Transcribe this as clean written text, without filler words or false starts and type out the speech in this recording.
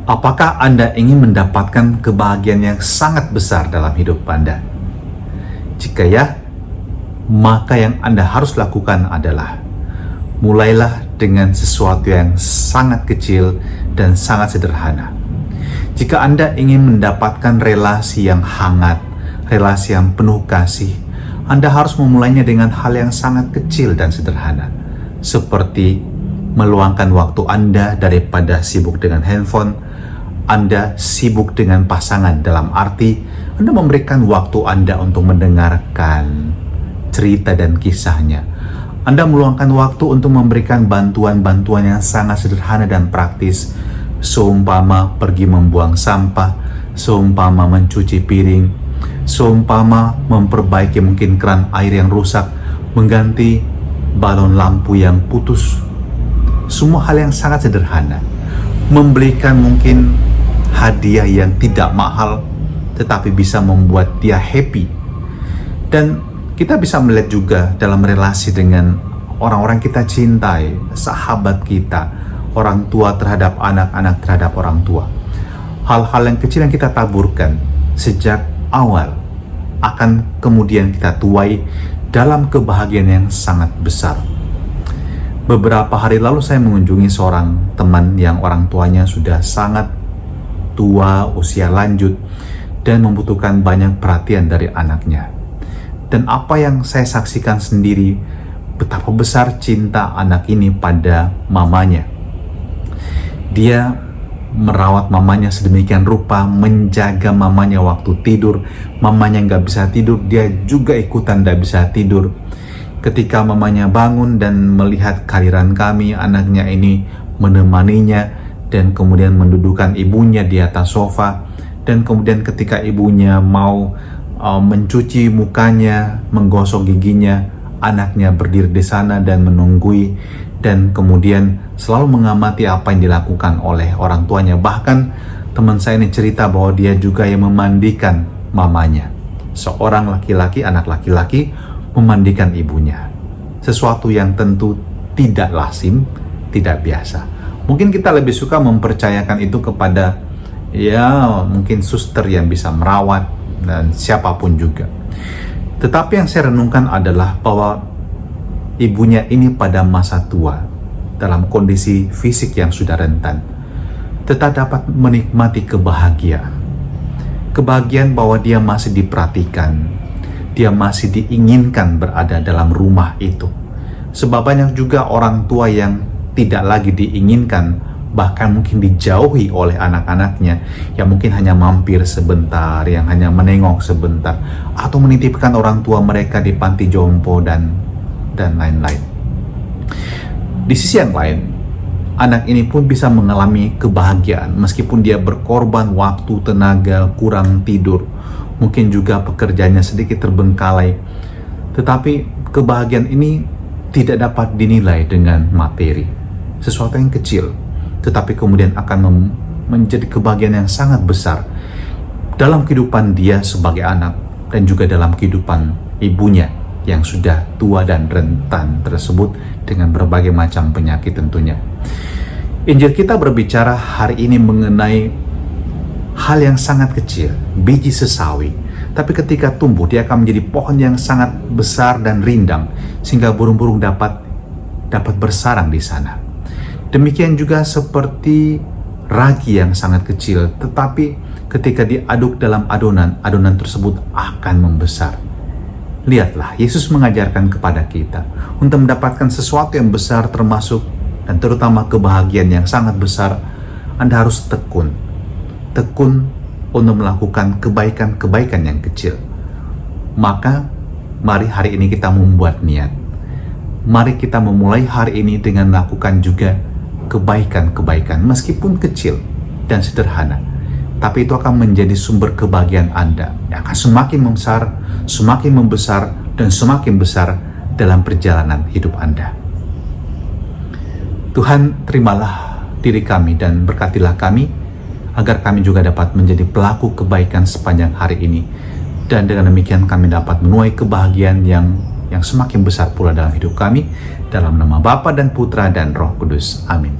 Apakah Anda ingin mendapatkan kebahagiaan yang sangat besar dalam hidup Anda? Jika ya, maka yang Anda harus lakukan adalah mulailah dengan sesuatu yang sangat kecil dan sangat sederhana. Jika Anda ingin mendapatkan relasi yang hangat, relasi yang penuh kasih, Anda harus memulainya dengan hal yang sangat kecil dan sederhana, seperti meluangkan waktu Anda daripada sibuk dengan handphone. Anda sibuk dengan pasangan, dalam arti Anda memberikan waktu Anda untuk mendengarkan cerita dan kisahnya. Anda meluangkan waktu untuk memberikan bantuan-bantuan yang sangat sederhana dan praktis, seumpama pergi membuang sampah, seumpama mencuci piring, seumpama memperbaiki mungkin keran air yang rusak, mengganti balon lampu yang putus. Semua hal yang sangat sederhana. Membelikan mungkin hadiah yang tidak mahal, tetapi bisa membuat dia happy. Dan kita bisa melihat juga dalam relasi dengan orang-orang kita cintai, sahabat kita, orang tua terhadap anak-anak terhadap orang tua. Hal-hal yang kecil yang kita taburkan sejak awal akan kemudian kita tuai dalam kebahagiaan yang sangat besar. Beberapa hari lalu saya mengunjungi seorang teman yang orang tuanya sudah sangat tua, usia lanjut, dan membutuhkan banyak perhatian dari anaknya. Dan apa yang saya saksikan sendiri, betapa besar cinta anak ini pada mamanya. Dia merawat mamanya sedemikian rupa, menjaga mamanya waktu tidur. Mamanya nggak bisa tidur, dia juga ikutan nggak bisa tidur. Ketika mamanya bangun dan melihat kehadiran kami, anaknya ini menemaninya dan kemudian mendudukkan ibunya di atas sofa. Dan kemudian ketika ibunya mau mencuci mukanya, menggosok giginya, anaknya berdiri di sana dan menunggui, dan kemudian selalu mengamati apa yang dilakukan oleh orang tuanya. Bahkan teman saya ini cerita bahwa dia juga yang memandikan mamanya. Seorang laki-laki, anak laki-laki memandikan ibunya. Sesuatu yang tentu tidak lazim, tidak biasa. Mungkin kita lebih suka mempercayakan itu kepada mungkin suster yang bisa merawat dan siapapun juga. Tetapi yang saya renungkan adalah bahwa ibunya ini pada masa tua, dalam kondisi fisik yang sudah rentan, tetap dapat menikmati kebahagiaan. Kebahagiaan bahwa dia masih diperhatikan, dia masih diinginkan berada dalam rumah itu. Sebab banyak juga orang tua yang tidak lagi diinginkan, bahkan mungkin dijauhi oleh anak-anaknya, yang mungkin hanya mampir sebentar, yang hanya menengok sebentar, atau menitipkan orang tua mereka di panti jompo dan lain-lain. Di sisi yang lain, anak ini pun bisa mengalami kebahagiaan meskipun dia berkorban waktu, tenaga, kurang tidur, mungkin juga pekerjaannya sedikit terbengkalai. Tetapi kebahagiaan ini tidak dapat dinilai dengan materi, sesuatu yang kecil, tetapi kemudian akan menjadi kebahagiaan yang sangat besar dalam kehidupan dia sebagai anak dan juga dalam kehidupan ibunya yang sudah tua dan rentan tersebut dengan berbagai macam penyakit tentunya. Injil kita berbicara hari ini mengenai hal yang sangat kecil, biji sesawi, tapi ketika tumbuh dia akan menjadi pohon yang sangat besar dan rindang sehingga burung-burung dapat bersarang di sana. Demikian juga seperti ragi yang sangat kecil, tetapi ketika diaduk dalam adonan tersebut akan membesar. Lihatlah, Yesus mengajarkan kepada kita untuk mendapatkan sesuatu yang besar, termasuk dan terutama kebahagiaan yang sangat besar, Anda harus tekun untuk melakukan kebaikan-kebaikan yang kecil. Maka mari hari ini kita membuat niat. Mari kita memulai hari ini dengan melakukan juga kebaikan-kebaikan meskipun kecil dan sederhana. Tapi itu akan menjadi sumber kebahagiaan Anda yang akan semakin membesar dan semakin besar dalam perjalanan hidup Anda. Tuhan, terimalah diri kami dan berkatilah kami agar kami juga dapat menjadi pelaku kebaikan sepanjang hari ini, dan dengan demikian kami dapat menuai kebahagiaan yang semakin besar pula dalam hidup kami, dalam nama Bapa dan Putra dan Roh Kudus. Amin.